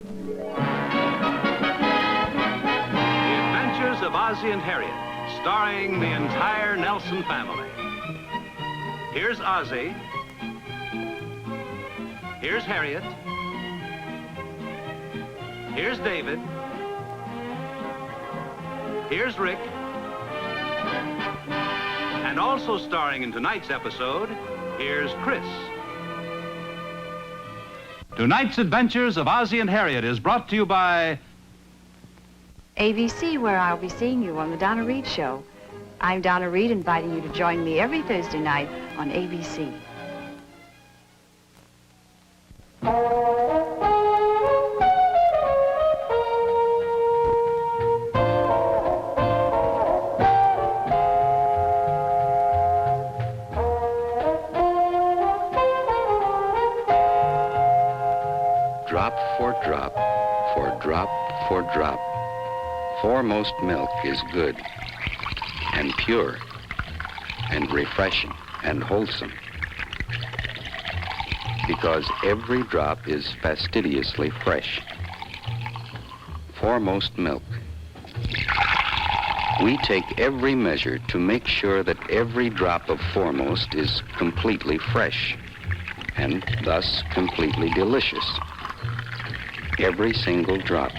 The Adventures of Ozzie and Harriet, starring the entire Nelson family. Here's Ozzie. Here's Harriet. Here's David. Here's Rick. And also starring in tonight's episode, here's Chris. Tonight's Adventures of Ozzie and Harriet is brought to you by ABC, where I'll be seeing you on the Donna Reed Show. I'm Donna Reed, inviting you to join me every Thursday night on ABC. Drop for drop, for drop for drop, foremost milk is good and pure and refreshing and wholesome, because every drop is fastidiously fresh. Foremost milk. We take every measure to make sure that every drop of Foremost is completely fresh and thus completely delicious. Every single drop.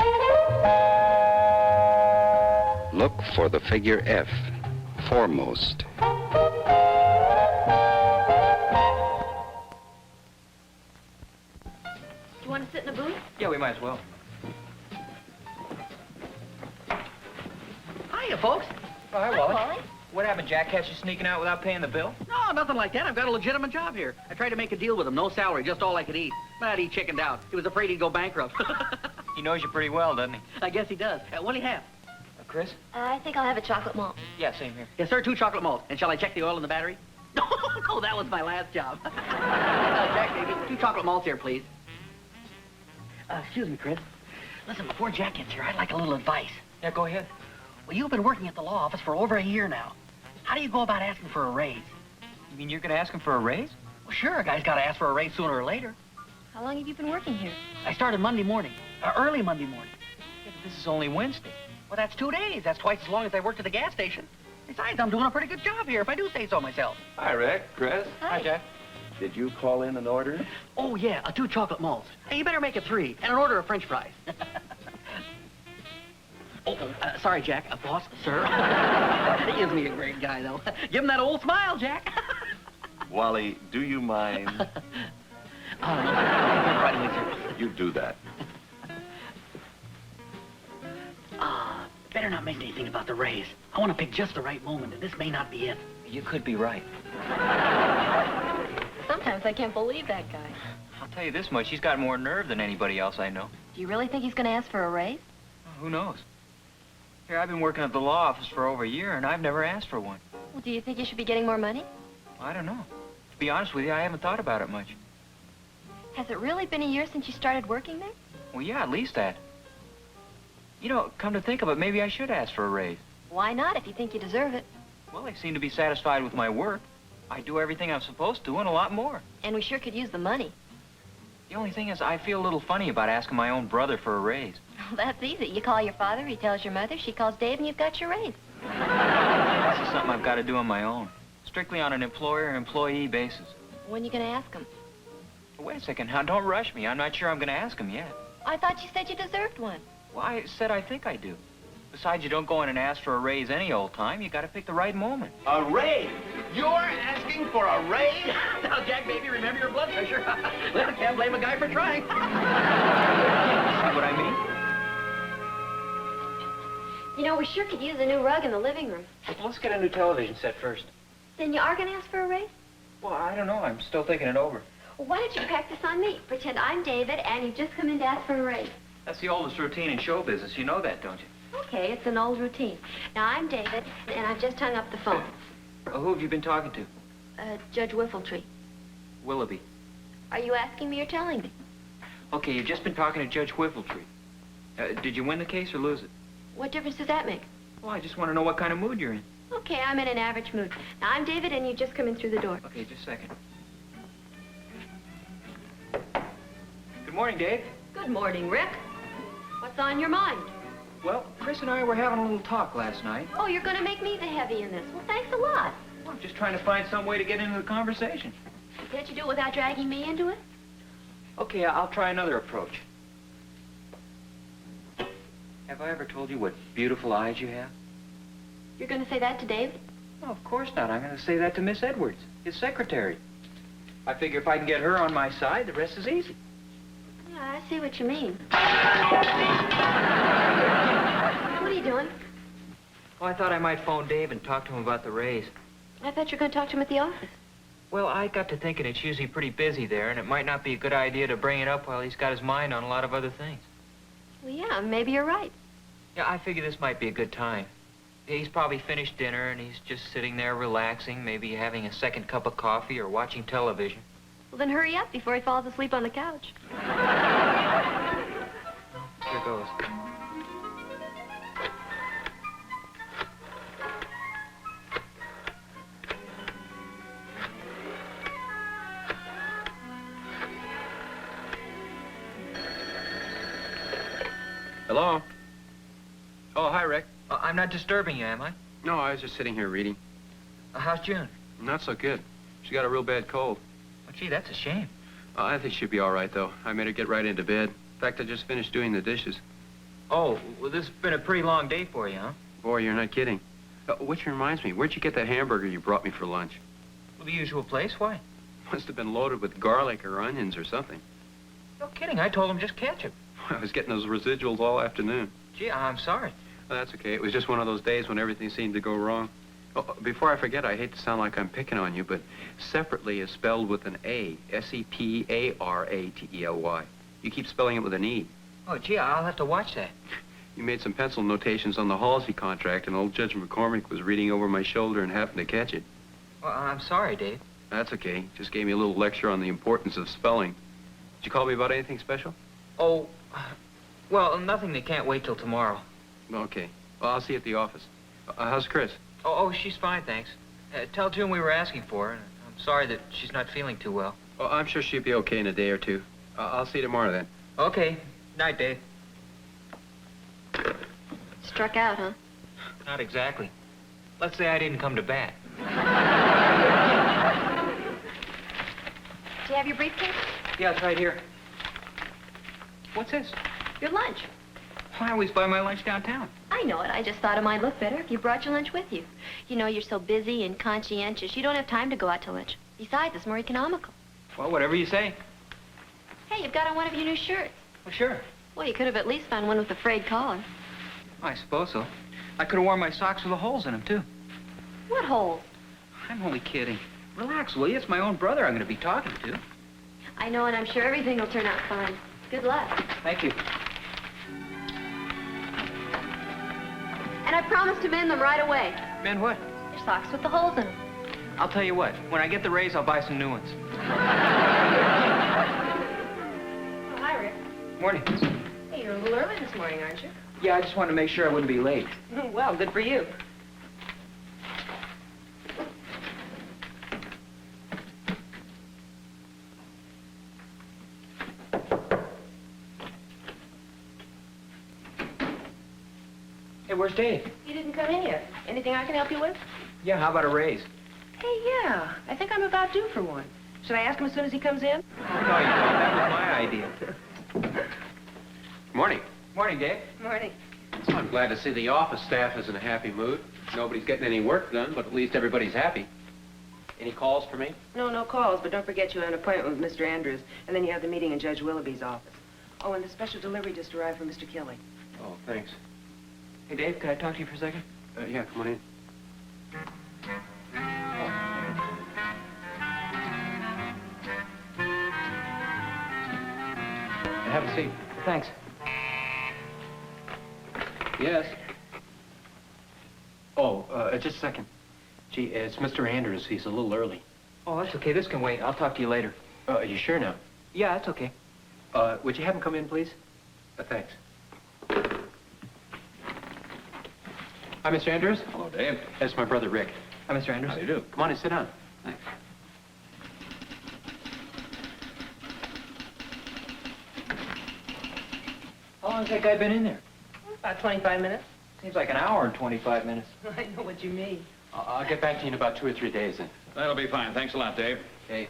Look for the figure F, Foremost. You want to sit in the booth? Yeah, we might as well. Hiya, folks. Oh, hi, Hi, Wally. Wally. What happened, Jack? Catch you sneaking out without paying the bill? No, nothing like that. I've got a legitimate job here. I tried to make a deal with him. No salary, just all I could eat. But he chickened out. He was afraid he'd go bankrupt. He knows you pretty well, doesn't he? I guess he does. What'll he have? Chris? I think I'll have a chocolate malt. Yeah, same here. Yes, sir, 2 chocolate malts. And shall I check the oil in the battery? No, that was my last job. Jack, baby, 2 chocolate malts here, please. Excuse me, Chris. Listen, before Jack gets here, I'd like a little advice. Yeah, go ahead. Well, you've been working at the law office for over a year now. How do you go about asking for a raise? You mean you're going to ask him for a raise? Well, sure, a guy's got to ask for a raise sooner or later. How long have you been working here? I started Monday morning, early Monday morning. Yeah, but this is only Wednesday. Well, that's 2 days. That's twice as long as I worked at the gas station. Besides, I'm doing a pretty good job here, if I do say so myself. Hi, Rick. Chris. Hi, Jack. Did you call in an order? Oh, yeah, 2 chocolate malts. Hey, you better make it 3, and an order of French fries. Sorry, Jack. Boss, sir. He is me a great guy, though. Give him that old smile, Jack. Wally, do you mind? Right away, sir. You do that. Better not mention anything about the raise. I want to pick just the right moment, and this may not be it. You could be right. Sometimes I can't believe that guy. I'll tell you this much, he's got more nerve than anybody else I know. Do you really think he's going to ask for a raise? Who knows? Here, I've been working at the law office for over a year, and I've never asked for one. Well, do you think you should be getting more money? I don't know. To be honest with you, I haven't thought about it much. Has it really been a year since you started working there? Well, yeah, at least that. You know, come to think of it, maybe I should ask for a raise. Why not, if you think you deserve it? Well, they seem to be satisfied with my work. I do everything I'm supposed to and a lot more. And we sure could use the money. The only thing is, I feel a little funny about asking my own brother for a raise. Well, that's easy. You call your father, he tells your mother, she calls Dave, and you've got your raise. This is something I've got to do on my own. Strictly on an employer-employee basis. When are you going to ask him? Wait a second, now don't rush me. I'm not sure I'm going to ask him yet. I thought you said you deserved one. Well, I said I think I do. Besides, you don't go in and ask for a raise any old time. You got to pick the right moment. A raise? You're asking for a raise? Now, Jack, baby, remember your blood pressure. Well, I can't blame a guy for trying. See what I mean? You know, we sure could use a new rug in the living room. Well, let's get a new television set first. Then you are going to ask for a raise? Well, I don't know. I'm still thinking it over. Well, why don't you practice on me? Pretend I'm David, and you've just come in to ask for a raise. That's the oldest routine in show business. You know that, don't you? Okay, it's an old routine. Now, I'm David, and I've just hung up the phone. Well, who have you been talking to? Judge Whiffletree. Willoughby. Are you asking me or telling me? Okay, you've just been talking to Judge Whiffletree. Did you win the case or lose it? What difference does that make? Well, I just want to know what kind of mood you're in. Okay, I'm in an average mood. Now, I'm David, and you've just come in through the door. Okay, just a second. Good morning, Dave. Good morning, Rick. What's on your mind? Well, Chris and I were having a little talk last night. Oh, you're going to make me the heavy in this. Well, thanks a lot. Well, I'm just trying to find some way to get into the conversation. Can't you do it without dragging me into it? Okay, I'll try another approach. Have I ever told you what beautiful eyes you have? You're going to say that to David? No, of course not. I'm going to say that to Miss Edwards, his secretary. I figure if I can get her on my side, the rest is easy. Yeah, I see what you mean. What are you doing? Well, I thought I might phone Dave and talk to him about the raise. I thought you were going to talk to him at the office. Well, I got to thinking it's usually pretty busy there, and it might not be a good idea to bring it up while he's got his mind on a lot of other things. Well, yeah, maybe you're right. Yeah, I figure this might be a good time. He's probably finished dinner, and he's just sitting there relaxing, maybe having a second cup of coffee or watching television. Well, then hurry up before he falls asleep on the couch. Here goes. Hello? Oh, hi, Rick. I'm not disturbing you, am I? No, I was just sitting here reading. How's June? Not so good. She got a real bad cold. Well, gee, that's a shame. I think she'll be all right, though. I made her get right into bed. In fact, I just finished doing the dishes. Oh, well, this has been a pretty long day for you, huh? Boy, you're not kidding. Which reminds me, where'd you get that hamburger you brought me for lunch? Well, the usual place. Why? Must have been loaded with garlic or onions or something. No kidding. I told him just ketchup. I was getting those residuals all afternoon. Gee, I'm sorry. Well, that's okay. It was just one of those days when everything seemed to go wrong. Oh, before I forget, I hate to sound like I'm picking on you, but separately is spelled with an A. S-E-P-A-R-A-T-E-L-Y. You keep spelling it with an E. Oh, gee, I'll have to watch that. You made some pencil notations on the Halsey contract, and old Judge McCormick was reading over my shoulder and happened to catch it. Well, I'm sorry, Dave. That's okay. Just gave me a little lecture on the importance of spelling. Did you call me about anything special? Oh, well, nothing that can't wait till tomorrow. Okay. Well, I'll see you at the office. How's Chris? Oh, she's fine, thanks. Tell June we were asking for her, and I'm sorry that she's not feeling too well. Well, I'm sure she'll be okay in a day or two. I'll see you tomorrow, then. Okay. Night, Dave. Struck out, huh? Not exactly. Let's say I didn't come to bat. Do you have your briefcase? Yeah, it's right here. What's this? Your lunch. I always buy my lunch downtown. I know it. I just thought it might look better if you brought your lunch with you. You know, you're so busy and conscientious, you don't have time to go out to lunch. Besides, it's more economical. Well, whatever you say. Hey, you've got on one of your new shirts. Well, sure. Well, you could have at least found one with a frayed collar. I suppose so. I could have worn my socks with the holes in them, too. What hole? I'm only kidding. Relax, will you? It's my own brother I'm going to be talking to. I know, and I'm sure everything will turn out fine. Good luck. Thank you. And I promised to mend them right away. Man, what? Your socks with the holes in them. I'll tell you what. When I get the raise, I'll buy some new ones. Oh, hi, Rick. Morning. Hey, you're a little early this morning, aren't you? Yeah, I just wanted to make sure I wouldn't be late. Well, good for you. Hey, where's Dave? You didn't come in yet. Anything I can help you with? Yeah, how about a raise? Hey, yeah. I think I'm about due for one. Should I ask him as soon as he comes in? Oh, no, you don't. That was my idea. Morning. Morning, Dave. Morning. I'm glad to see the office staff is in a happy mood. Nobody's getting any work done, but at least everybody's happy. Any calls for me? No calls, but don't forget you have an appointment with Mr. Andrews, and then you have the meeting in Judge Willoughby's office. Oh, and the special delivery just arrived from Mr. Kelly. Oh, thanks. Hey, Dave, can I talk to you for a second? Yeah, come on in. Have a seat. Thanks. Yes. Oh, just a second. Gee, it's Mr. Andrews. He's a little early. Oh, that's okay. This can wait. I'll talk to you later. You sure now? Yeah, that's okay. Would you have him come in, please? Thanks. Hi, Mr. Andrews. Hello, Dave. That's my brother, Rick. Hi, Mr. Andrews. How do you do? Come on and sit down. Thanks. How long has that guy been in there? About 25 minutes. Seems like an hour and 25 minutes. I know what you mean. I'll get back to you in about 2 or 3 days then. That'll be fine. Thanks a lot, Dave. Hey,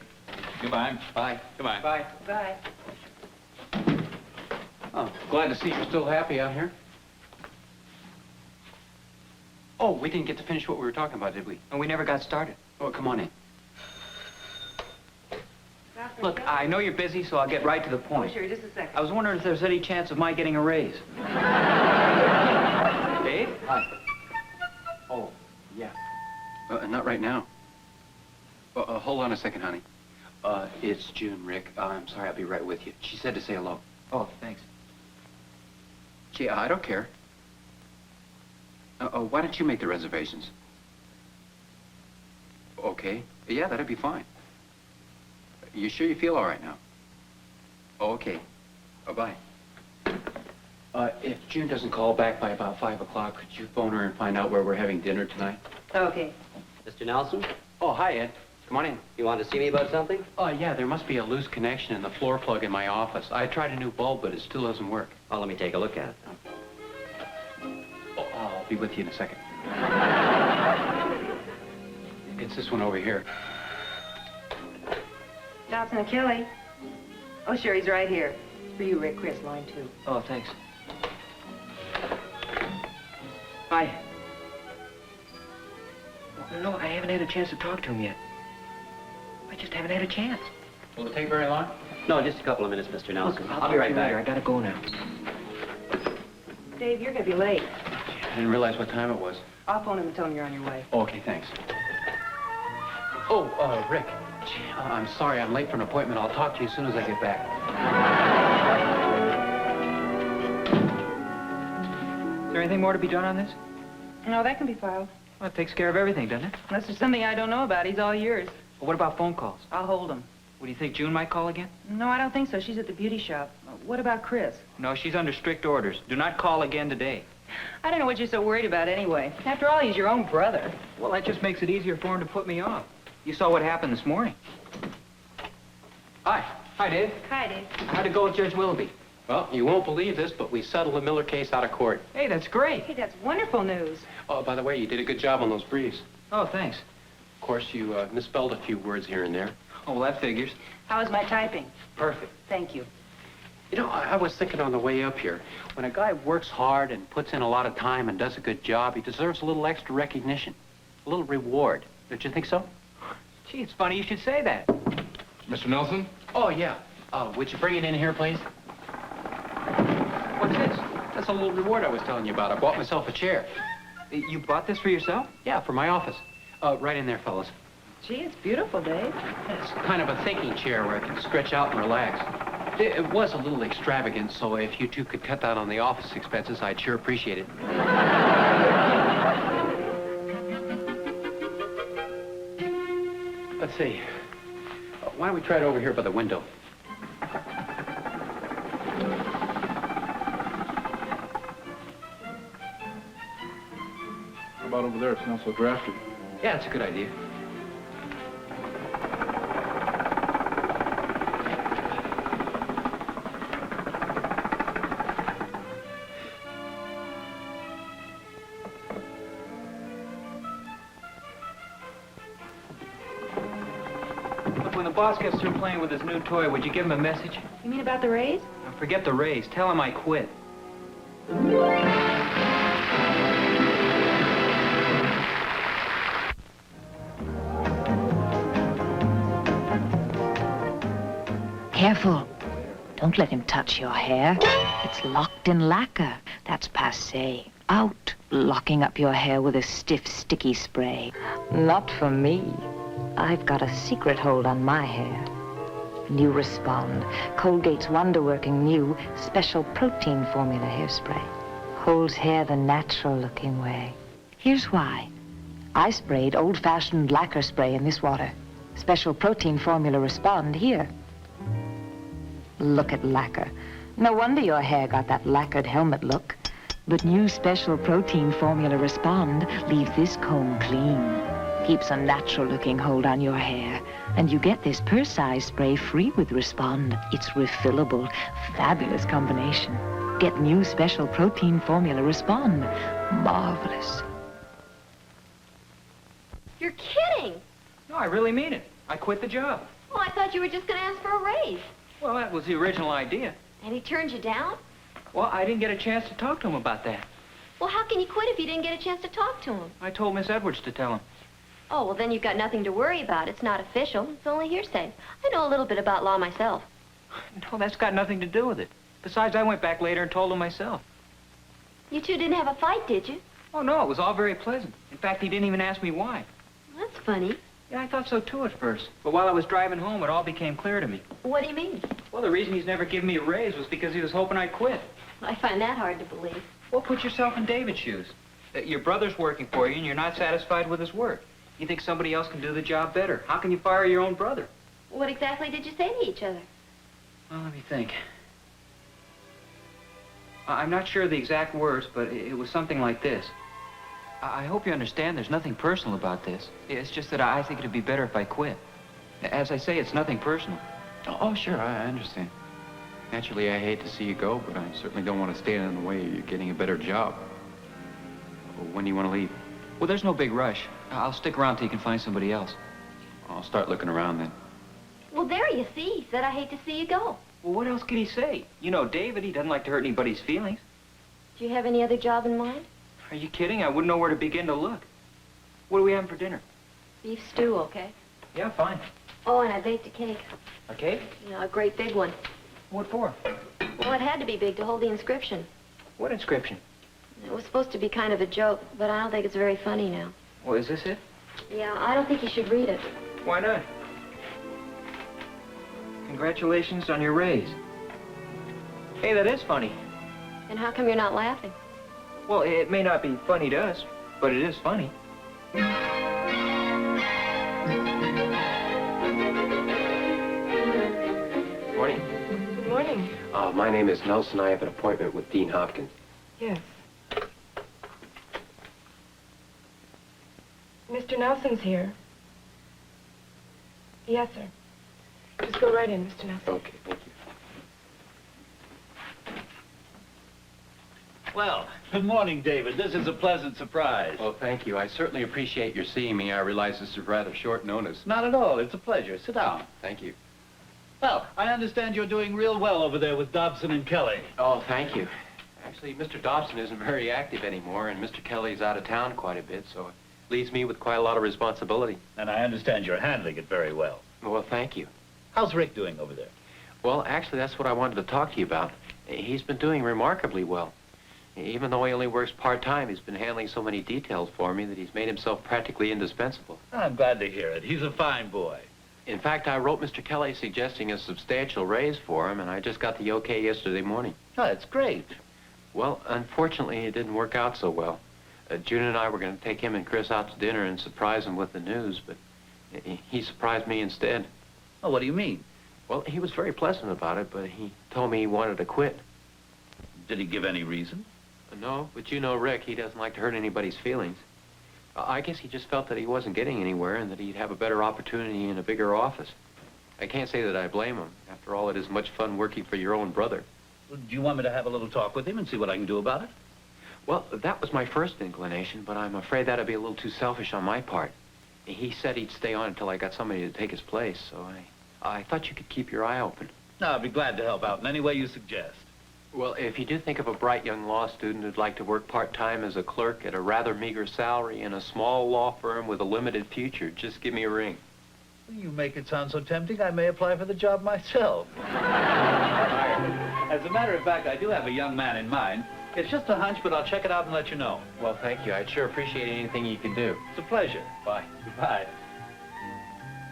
Goodbye. bye. Goodbye. Bye. Bye. Oh, glad to see you're still happy out here. Oh, we didn't get to finish what we were talking about, did we? And we never got started. Oh, come on in. Look, I know you're busy, so I'll get right to the Oh, point. sure, just a second. I was wondering if there's any chance of my getting a raise. Dave? Hi. Oh, yeah. Not right now. Hold on a second, honey. It's June, Rick. I'm sorry, I'll be right with you. She said to say hello. Oh, thanks. Gee, I don't care. Why don't you make the reservations? Okay. Yeah, that'd be fine. You sure you feel all right now? Oh, okay. Bye. If June doesn't call back by about 5 o'clock, could you phone her and find out where we're having dinner tonight? Okay. Mr. Nelson, Oh, hi, Ed. Come on in. you want to see me about something? Oh, yeah, there must be a loose connection in the floor plug in my office. I tried a new bulb, but it still doesn't work. Well, let me take a look at it. Oh, I'll be with you in a second. It's this one over here. Dobson and Kelly. Oh, sure, he's right here. For you, Rick. Chris, line 2. Oh, thanks. Hi. No, I haven't had a chance to talk to him yet. I just haven't had a chance. Will it take very long? No, just a couple of minutes, Mr. Nelson. Look, I'll be right back. later. I gotta go now. Dave, you're gonna be late. I didn't realize what time it was. I'll phone him and tell him you're on your way. Oh, okay, thanks. Oh, Rick. Gee, I'm sorry I'm late for an appointment. I'll talk to you as soon as I get back. Is there anything more to be done on this? No, that can be filed. Well, it takes care of everything, doesn't it? Unless there's something I don't know about, he's all yours. Well, what about phone calls? I'll hold him. What, do you think June might call again? No, I don't think so. She's at the beauty shop. What about Chris? No, she's under strict orders. Do not call again today. I don't know what you're so worried about anyway. After all, he's your own brother. Well, that just makes it easier for him to put me off. You saw what happened this morning. Hi. Hi, Dave. Hi, Dave. How'd it go with Judge Willoughby? Well, you won't believe this, but we settled the Miller case out of court. Hey, that's great. Hey, that's wonderful news. Oh, by the way, you did a good job on those briefs. Oh, thanks. Of course, you misspelled a few words here and there. Oh, well, that figures. How is my typing? Perfect. Thank you. You know, I was thinking on the way up here, when a guy works hard and puts in a lot of time and does a good job, he deserves a little extra recognition, a little reward. Don't you think so? Gee, it's funny you should say that. Mr. Nelson? Oh, yeah. Would you bring it in here, please? What's this? That's a little reward I was telling you about. I bought myself a chair. You bought this for yourself? Yeah, for my office. Right in there, fellas. Gee, it's beautiful, Dave. It's kind of a thinking chair where I can stretch out and relax. It was a little extravagant, so if you two could cut down on the office expenses, I'd sure appreciate it. Let's see. Why don't we try it over here by the window? How about over there? It's not so drafty. Yeah, that's a good idea. Look, when the boss gets through playing with his new toy, would you give him a message? You mean about the raise? Now, forget the raise. Tell him I quit. Careful. Don't let him touch your hair. It's locked in lacquer. That's passé. Out, locking up your hair with a stiff, sticky spray. Not for me. I've got a secret hold on my hair. New Respond, Colgate's wonder-working new special protein formula hairspray. Holds hair the natural-looking way. Here's why. I sprayed old-fashioned lacquer spray in this water. Special protein formula Respond here. Look at lacquer. No wonder your hair got that lacquered helmet look. But new special protein formula Respond leaves this comb clean. Keeps a natural-looking hold on your hair. And you get this purse-size spray free with Respond. It's refillable. Fabulous combination. Get new special protein formula Respond. Marvelous. You're kidding. No, I really mean it. I quit the job. Well, I thought you were just going to ask for a raise. Well, that was the original idea. And he turned you down? Well, I didn't get a chance to talk to him about that. Well, how can you quit if you didn't get a chance to talk to him? I told Miss Edwards to tell him. Oh, well, then you've got nothing to worry about. It's not official. It's only hearsay. I know a little bit about law myself. No, that's got nothing to do with it. Besides, I went back later and told him myself. You two didn't have a fight, did you? Oh, no, it was all very pleasant. In fact, he didn't even ask me why. That's funny. Yeah, I thought so, too, at first. But while I was driving home, it all became clear to me. What do you mean? Well, the reason he's never given me a raise was because he was hoping I'd quit. I find that hard to believe. Well, put yourself in David's shoes. Your brother's working for you, and you're not satisfied with his work. You think somebody else can do the job better. How can you fire your own brother? What exactly did you say to each other? Well, let me think. I'm not sure of the exact words, but it was something like this. I hope you understand there's nothing personal about this. It's just that I think it'd be better if I quit. As I say, it's nothing personal. Oh, sure, I understand. Naturally, I hate to see you go, but I certainly don't want to stand in the way of you getting a better job. When do you want to leave? Well, there's no big rush. I'll stick around till you can find somebody else. I'll start looking around then. Well, there you see. He said, I hate to see you go. Well, what else could he say? You know David, he doesn't like to hurt anybody's feelings. Do you have any other job in mind? Are you kidding? I wouldn't know where to begin to look. What are we having for dinner? Beef stew, okay? Yeah, fine. Oh, and I baked a cake. A cake? Yeah, a great big one. What for? Well, it had to be big to hold the inscription. What inscription? It was supposed to be kind of a joke, but I don't think it's very funny now. Well, is this it? Yeah, I don't think you should read it. Why not? Congratulations on your raise. Hey, that is funny. And how come you're not laughing? Well, it may not be funny to us, but it is funny. Morning. Good morning. My name is Nelson. I have an appointment with Dean Hopkins. Yes. Mr. Nelson's here. Yes, sir. Just go right in, Mr. Nelson. Okay, thank you. Well, good morning, David. This is a pleasant surprise. Well, thank you. I certainly appreciate your seeing me. I realize this is rather short notice. Not at all. It's a pleasure. Sit down. Thank you. Well, I understand you're doing real well over there with Dobson and Kelly. Oh, thank you. Actually, Mr. Dobson isn't very active anymore, and Mr. Kelly's out of town quite a bit, so it leaves me with quite a lot of responsibility. And I understand you're handling it very well. Well, thank you. How's Rick doing over there? Well, actually, that's what I wanted to talk to you about. He's been doing remarkably well. Even though he only works part-time, he's been handling so many details for me that he's made himself practically indispensable. I'm glad to hear it. He's a fine boy. In fact, I wrote Mr. Kelly suggesting a substantial raise for him, and I just got the okay yesterday morning. Oh, that's great. Well, unfortunately, it didn't work out so well. June and I were going to take him and Chris out to dinner and surprise him with the news, but he surprised me instead. Oh, what do you mean? Well, he was very pleasant about it, but he told me he wanted to quit. Did he give any reason? No, but you know Rick, he doesn't like to hurt anybody's feelings. I guess he just felt that he wasn't getting anywhere and that he'd have a better opportunity in a bigger office. I can't say that I blame him. After all, it is much fun working for your own brother. Well, do you want me to have a little talk with him and see what I can do about it? Well, that was my first inclination, but I'm afraid that'd be a little too selfish on my part. He said he'd stay on until I got somebody to take his place, so I thought you could keep your eye open. No, I'd be glad to help out in any way you suggest. Well, if you do think of a bright young law student who'd like to work part-time as a clerk at a rather meager salary in a small law firm with a limited future, just give me a ring. You make it sound so tempting, I may apply for the job myself. As a matter of fact, I do have a young man in mind. It's just a hunch, but I'll check it out and let you know. Well, thank you. I'd sure appreciate anything you can do. It's a pleasure. Bye. Goodbye.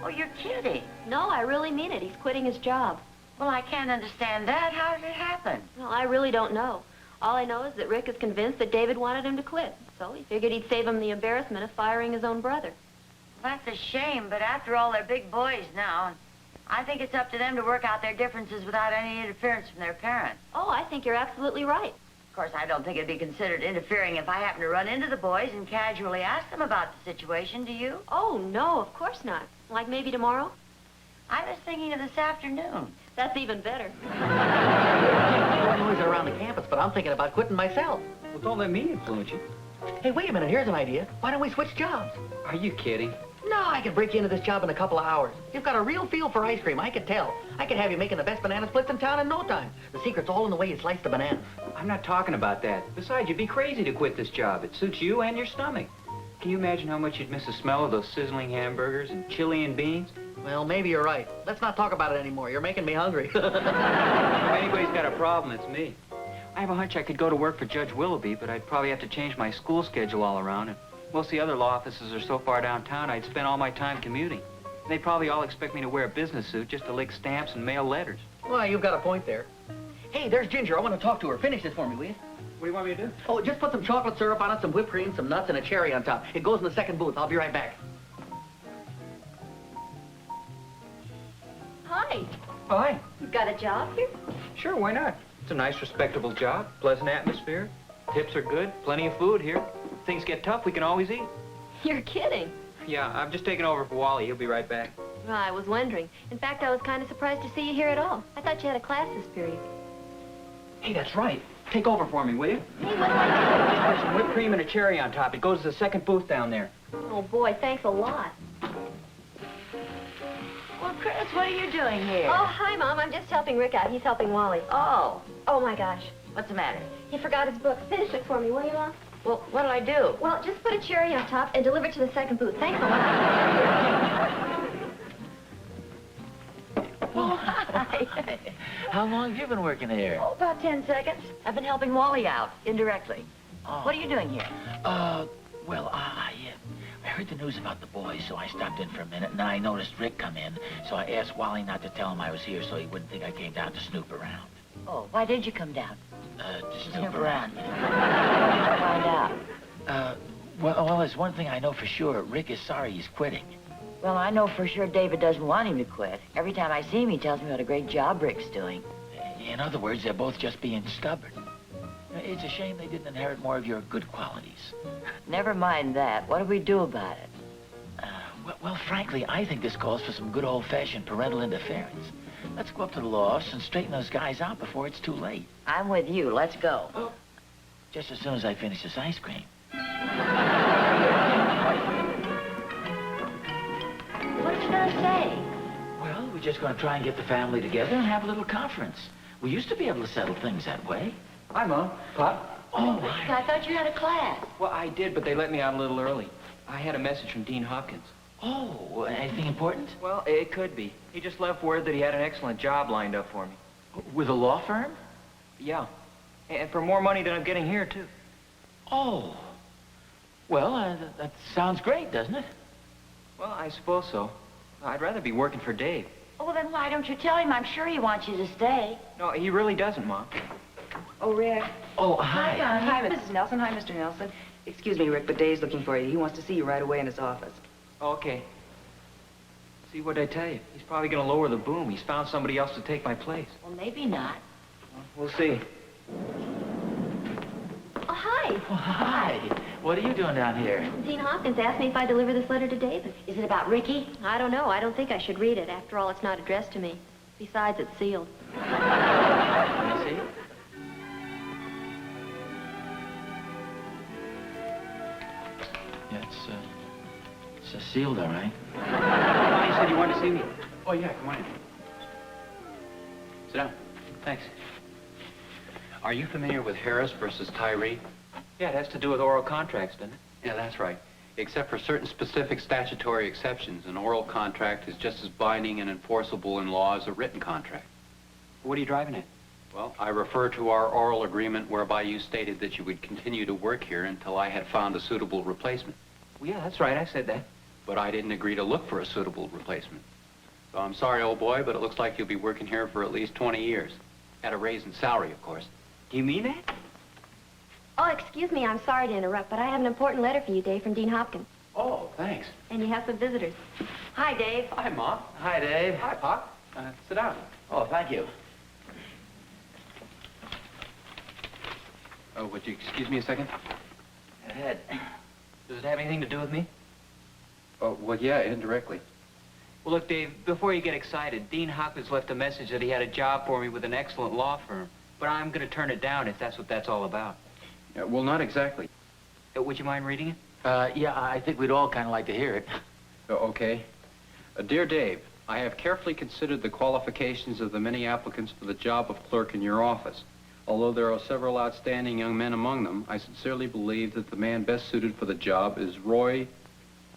Oh, you're kidding. No, I really mean it. He's quitting his job. Well, I can't understand that. How did it happen? Well, I really don't know. All I know is that Rick is convinced that David wanted him to quit. So he figured he'd save him the embarrassment of firing his own brother. Well, that's a shame, but after all, they're big boys now. And I think it's up to them to work out their differences without any interference from their parents. Oh, I think you're absolutely right. Of course, I don't think it'd be considered interfering if I happen to run into the boys and casually ask them about the situation, do you? Oh, no, of course not. Like maybe tomorrow? I was thinking of this afternoon. That's even better. No noise around the campus, but I'm thinking about quitting myself. Well, don't let me influence you. Hey, wait a minute. Here's an idea. Why don't we switch jobs? Are you kidding? No, I could break you into this job in a couple of hours. You've got a real feel for ice cream. I could tell. I could have you making the best banana splits in town in no time. The secret's all in the way you slice the bananas. I'm not talking about that. Besides, you'd be crazy to quit this job. It suits you and your stomach. Can you imagine how much you'd miss the smell of those sizzling hamburgers and chili and beans? Well, maybe you're right. Let's not talk about it anymore. You're making me hungry. If anybody's got a problem, it's me. I have a hunch I could go to work for Judge Willoughby, but I'd probably have to change my school schedule all around. And most of the other law offices are so far downtown, I'd spend all my time commuting. They'd probably all expect me to wear a business suit just to lick stamps and mail letters. Well, you've got a point there. Hey, there's Ginger. I want to talk to her. Finish this for me, will you? What do you want me to do? Oh, just put some chocolate syrup on it, some whipped cream, some nuts, and a cherry on top. It goes in the second booth. I'll be right back. Hi. Oh, hi. You got a job here? Sure, why not? It's a nice, respectable job, pleasant atmosphere. Tips are good, plenty of food here. If things get tough, we can always eat. You're kidding. Yeah, I'm just taking over for Wally. He'll be right back. Well, I was wondering. In fact, I was kind of surprised to see you here at all. I thought you had a class this period. Hey, that's right. Take over for me, will you? Hey, what do I Just put some whipped cream and a cherry on top. It goes to the second booth down there. do? Oh, boy, thanks a lot. Well, Chris, what are you doing here? Oh, hi, Mom. I'm just helping Rick out. He's helping Wally. Oh, Oh, my gosh. what's the matter? He forgot his book. Finish it for me, will you, Mom? Well, what'll I do? Well, just put a cherry on top and deliver it to the second booth. Thanks a lot. Oh, hi. How long have you been working here? Oh, about 10 seconds. I've been helping Wally out, indirectly. Oh. What are you doing here? Well, I heard the news about the boys, so I stopped in for a minute, and then I noticed Rick come in, so I asked Wally not to tell him I was here so he wouldn't think I came down to snoop around. Oh, why did you come down? To snoop around. What did you find out? Well, there's one thing I know for sure. Rick is sorry he's quitting. Well, I know for sure David doesn't want him to quit. Every time I see him, he tells me what a great job Rick's doing. In other words, they're both just being stubborn. It's a shame they didn't inherit more of your good qualities. Never mind that. What do we do about it? Well, frankly, I think this calls for some good old-fashioned parental interference. Let's go up to the law office and straighten those guys out before it's too late. I'm with you. Let's go. Just as soon as I finish this ice cream. What you gonna say? Well, we're just going to try and get the family together and have a little conference. We used to be able to settle things that way. Hi, Mom. Pop. Oh, I thought you had a class. Well, I did, but they let me out a little early. I had a message from Dean Hopkins. Oh, anything important? Well, it could be. He just left word that he had an excellent job lined up for me. With a law firm? Yeah. And for more money than I'm getting here, too. Oh. Well, that sounds great, doesn't it? Well, I suppose so. I'd rather be working for Dave. Oh, well, then why don't you tell him? I'm sure he wants you to stay. No, he really doesn't, Mom. Oh, Rick. Oh, hi. Hi, Mrs. Nelson. Hi, Mr. Nelson. Excuse me, Rick, but Dave's looking for you. He wants to see you right away in his office. Okay. See, what'd I tell you? He's probably going to lower the boom. He's found somebody else to take my place. Well, maybe not. We'll see. Oh, hi. Oh, hi. What are you doing down here? Dean Hopkins asked me if I deliver this letter to David. Is it about Ricky? I don't know. I don't think I should read it. After all, it's not addressed to me. Besides, it's sealed. Let me see. Yeah, it's sealed, all right. Oh, you said you wanted to see me. Oh, yeah, come on in. Sit down. Thanks. Are you familiar with Harris versus Tyree? Yeah, it has to do with oral contracts, doesn't it? Yeah, that's right. Except for certain specific statutory exceptions, an oral contract is just as binding and enforceable in law as a written contract. What are you driving at? Well, I refer to our oral agreement whereby you stated that you would continue to work here until I had found a suitable replacement. Well, yeah, that's right. I said that. But I didn't agree to look for a suitable replacement. So I'm sorry, old boy, but it looks like you'll be working here for at least 20 years. At a raise in salary, of course. Do you mean that? Oh, excuse me. I'm sorry to interrupt, but I have an important letter for you, Dave, from Dean Hopkins. Oh, thanks. And you have some visitors. Hi, Dave. Hi, Mom. Hi, Dave. Hi, Pop. Sit down. Oh, thank you. Oh, would you excuse me a second? Go ahead. Does it have anything to do with me? Oh, well, yeah, indirectly. Well, look, Dave, before you get excited, Dean Hopkins left a message that he had a job for me with an excellent law firm. But I'm going to turn it down if that's what that's all about. Well, not exactly. Would you mind reading it? Yeah, I think we'd all kind of like to hear it. Okay. Dear Dave, I have carefully considered the qualifications of the many applicants for the job of clerk in your office. Although there are several outstanding young men among them, I sincerely believe that the man best suited for the job is Roy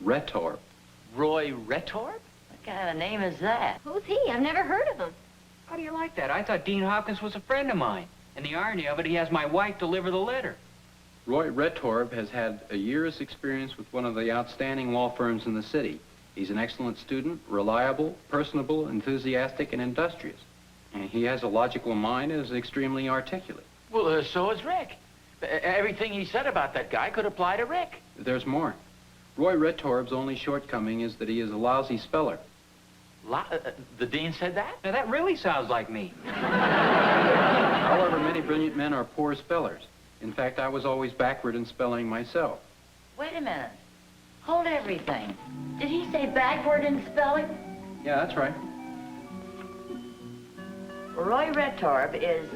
Retorp. Roy Retorp? What kind of a name is that? Who's he? I've never heard of him. How do you like that? I thought Dean Hopkins was a friend of mine. And the irony of it, he has my wife deliver the letter. Roy Retorp has had a year's experience with one of the outstanding law firms in the city. He's an excellent student, reliable, personable, enthusiastic, and industrious. And he has a logical mind and is extremely articulate. Well, so is Rick. Everything he said about that guy could apply to Rick. There's more. Roy Retorp's only shortcoming is that he is a lousy speller. The dean said that? Now, that really sounds like me. However, many brilliant men are poor spellers. In fact, I was always backward in spelling myself. Wait a minute. Hold everything. Did he say backward in spelling? Yeah, that's right. Roy Retorp is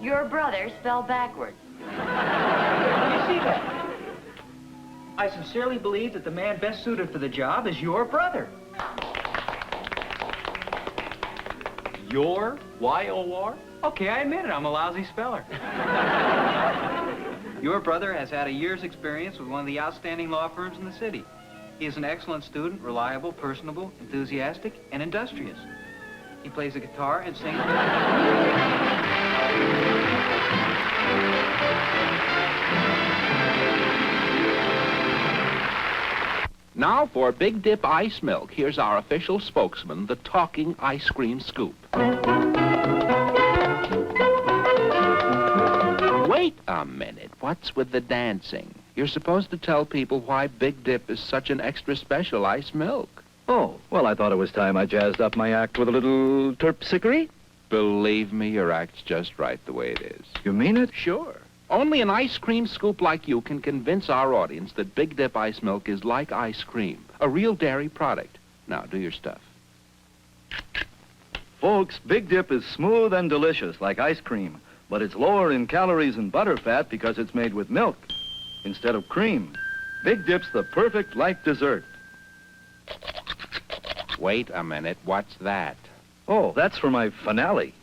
your brother spelled backwards. You see that? I sincerely believe that the man best suited for the job is your brother. Your? Y-O-R? Okay, I admit it. I'm a lousy speller. Your brother has had a year's experience with one of the outstanding law firms in the city. He is an excellent student, reliable, personable, enthusiastic, and industrious. He plays the guitar and sings. Now for Big Dip Ice Milk. Here's our official spokesman, the talking ice cream scoop. Wait a minute. What's with the dancing? You're supposed to tell people why Big Dip is such an extra special ice milk. Oh, well, I thought it was time I jazzed up my act with a little terpsichore. Believe me, your act's just right the way it is. You mean it? Sure. Only an ice cream scoop like you can convince our audience that Big Dip Ice Milk is like ice cream, a real dairy product. Now, do your stuff. Folks, Big Dip is smooth and delicious like ice cream, but it's lower in calories and butter fat because it's made with milk instead of cream. Big Dip's the perfect light dessert. Wait a minute, what's that? Oh, that's for my finale.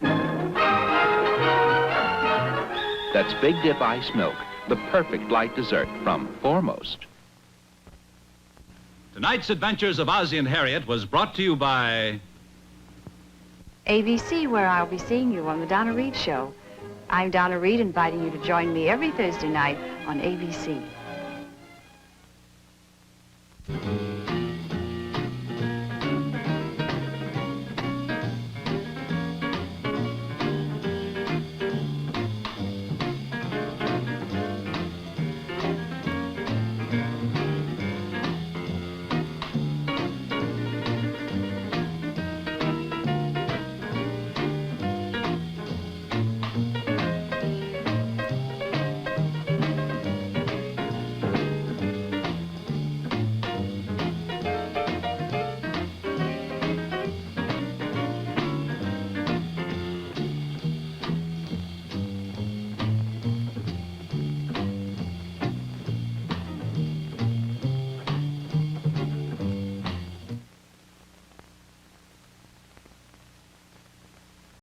That's Big Dip Ice Milk, the perfect light dessert from Foremost. Tonight's Adventures of Ozzie and Harriet was brought to you by ABC, where I'll be seeing you on the Donna Reed Show. I'm Donna Reed, inviting you to join me every Thursday night on ABC.